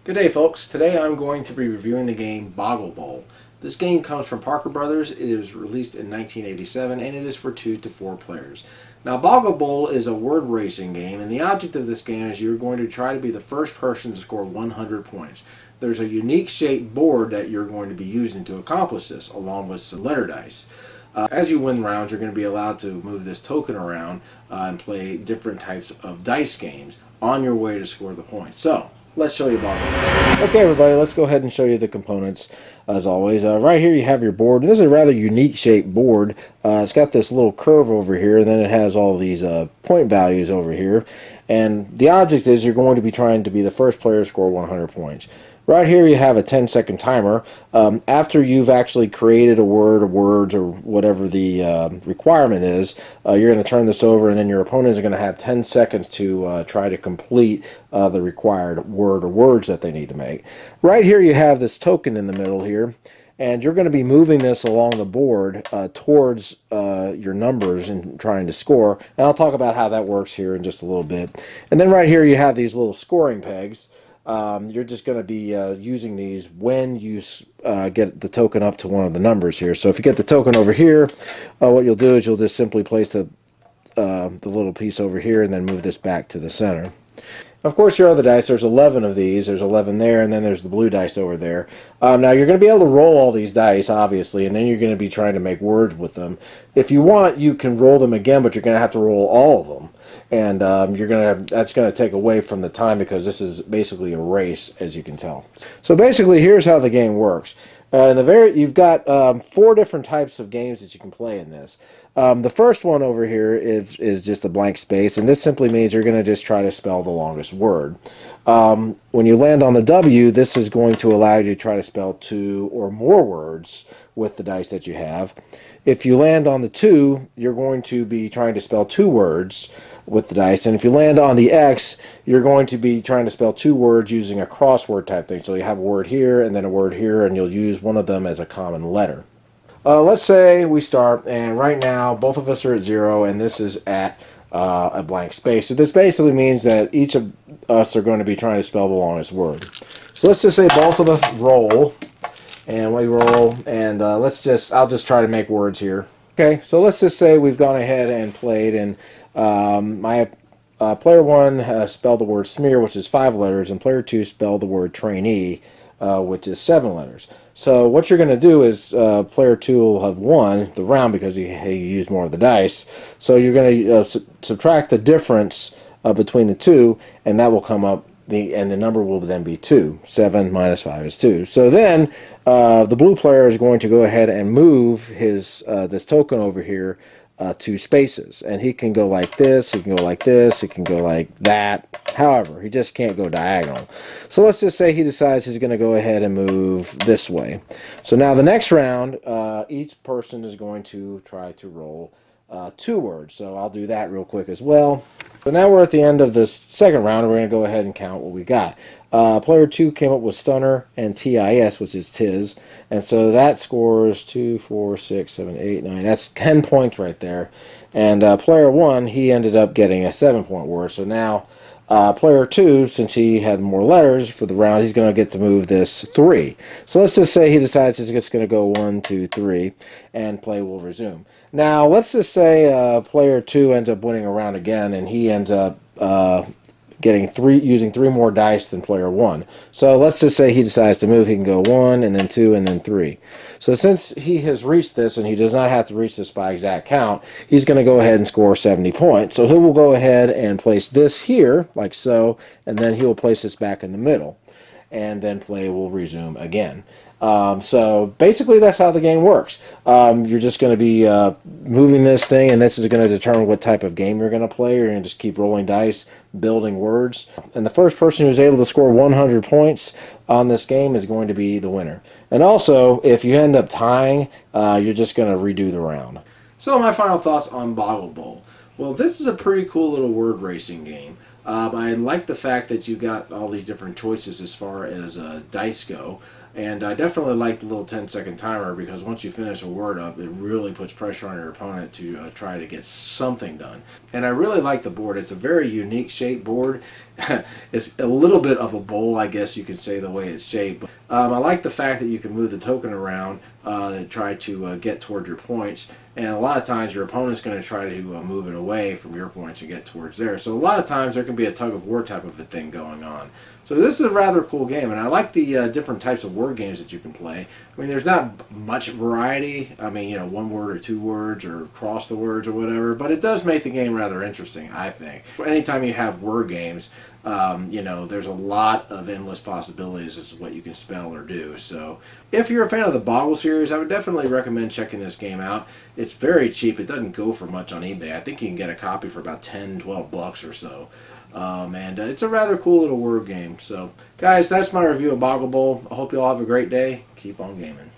Good day, folks. Today I'm going to be reviewing the game Boggle Bowl. This game comes from Parker Brothers. It was released in 1987 and it is for 2 to 4 players. Now, Boggle Bowl is a word racing game, and the object of this game is you're going to try to be the first person to score 100 points. There's a unique shaped board that you're going to be using to accomplish this, along with some letter dice. As you win rounds, you're going to be allowed to move this token around and play different types of dice games on your way to score the points. So, let's show you Boggle Bowl. Okay, everybody, let's go ahead and show you the components as always. Right here you have your board. This is a rather unique shaped board. It's got this little curve over here, and then it has all these point values over here. And the object is you're going to be trying to be the first player to score 100 points. Right here you have a 10-second timer. After you've actually created a word or words or whatever the requirement is, you're going to turn this over, and then your opponents are going to have 10 seconds to try to complete the required word or words that they need to make. Right here you have this token in the middle here, and you're going to be moving this along the board towards your numbers and trying to score. And I'll talk about how that works here in just a little bit. And then right here you have these little scoring pegs. You're just going to be using these when you get the token up to one of the numbers here. So if you get the token over here, what you'll do is you'll just simply place the little piece over here and then move this back to the center. Of course, your other dice, there's 11 of these. There's 11 there, and then there's the blue dice over there. Now, you're going to be able to roll all these dice, obviously, and then you're going to be trying to make words with them. If you want, you can roll them again, but you're going to have to roll all of them. And that's going to take away from the time because this is basically a race, as you can tell. So basically, here's how the game works. You've got 4 different types of games that you can play in this. The first one over here is just a blank space, and this simply means you're going to just try to spell the longest word. When you land on the W, this is going to allow you to try to spell 2 or more words with the dice that you have. If you land on the 2, you're going to be trying to spell 2 words with the dice, and if you land on the X, you're going to be trying to spell 2 words using a crossword type thing. So you have a word here and then a word here, and you'll use one of them as a common letter. Let's say we start, and right now both of us are at 0, and this is at a blank space. So this basically means that each of us are going to be trying to spell the longest word. So let's just say both of us roll, and we roll, and I'll just try to make words here. Okay, so let's just say we've gone ahead and played, and my player 1 spelled the word smear, which is 5 letters, and player 2 spelled the word trainee, which is 7 letters. So what you're going to do is player 2 will have won the round because he used more of the dice. So you're going to subtract the difference between the two, and that will come up, and the number will then be 2. 7 minus 5 is 2. So then the blue player is going to go ahead and move his this token over here 2 spaces, and he can go like this, he can go like this, he can go like that. However, he just can't go diagonal. So let's just say he decides he's going to go ahead and move this way. So now the next round, each person is going to try to roll 2 words. So I'll do that real quick as well. So now we're at the end of this second round, and we're going to go ahead and count what we got. Player 2 came up with stunner and TIS, which is tiz, and so that scores 2, 4, 6, 7, 8, 9. That's 10 points right there. And player 1, he ended up getting a 7-point word. So now player 2, since he had more letters for the round, he's going to get to move this 3. So let's just say he decides he's just going to go 1, 2, 3, and play will resume. Now let's just say player 2 ends up winning a round again, and he ends up using 3 more dice than player 1. So let's just say he decides to move. He can go 1 and then 2 and then 3. So since he has reached this, and he does not have to reach this by exact count, he's going to go ahead and score 70 points. So he will go ahead and place this here like so, and then he will place this back in the middle, and then play will resume again. So basically that's how the game works. You're just going to be moving this thing, and this is going to determine what type of game you're going to play. You're going to just keep rolling dice, building words, and the first person who's able to score 100 points on this game is going to be the winner. And also, if you end up tying, you're just going to redo the round. So my final thoughts on Boggle Bowl. Well, this is a pretty cool little word racing game. I like the fact that you got all these different choices as far as dice go. And I definitely like the little 10-second timer, because once you finish a word up, it really puts pressure on your opponent to try to get something done. And I really like the board. It's a very unique shaped board. It's a little bit of a bowl, I guess you could say, the way it's shaped. I like the fact that you can move the token around and try to get toward your points. And a lot of times your opponent's going to try to move it away from your points and get towards there. So a lot of times there can be a tug of war type of a thing going on. So this is a rather cool game, and I like the different types of word games that you can play. I mean, there's not much variety. I mean, you know, one word or two words or cross the words or whatever, but it does make the game rather interesting, I think. Anytime you have word games, you know, there's a lot of endless possibilities as to what you can spell or do. So if you're a fan of the Boggle series, I would definitely recommend checking this game out. It's very cheap. It doesn't go for much on eBay. I think you can get a copy for about 10, 12 bucks or so. And it's a rather cool little word game. So, guys, that's my review of Boggle Bowl. I hope you all have a great day. Keep on gaming.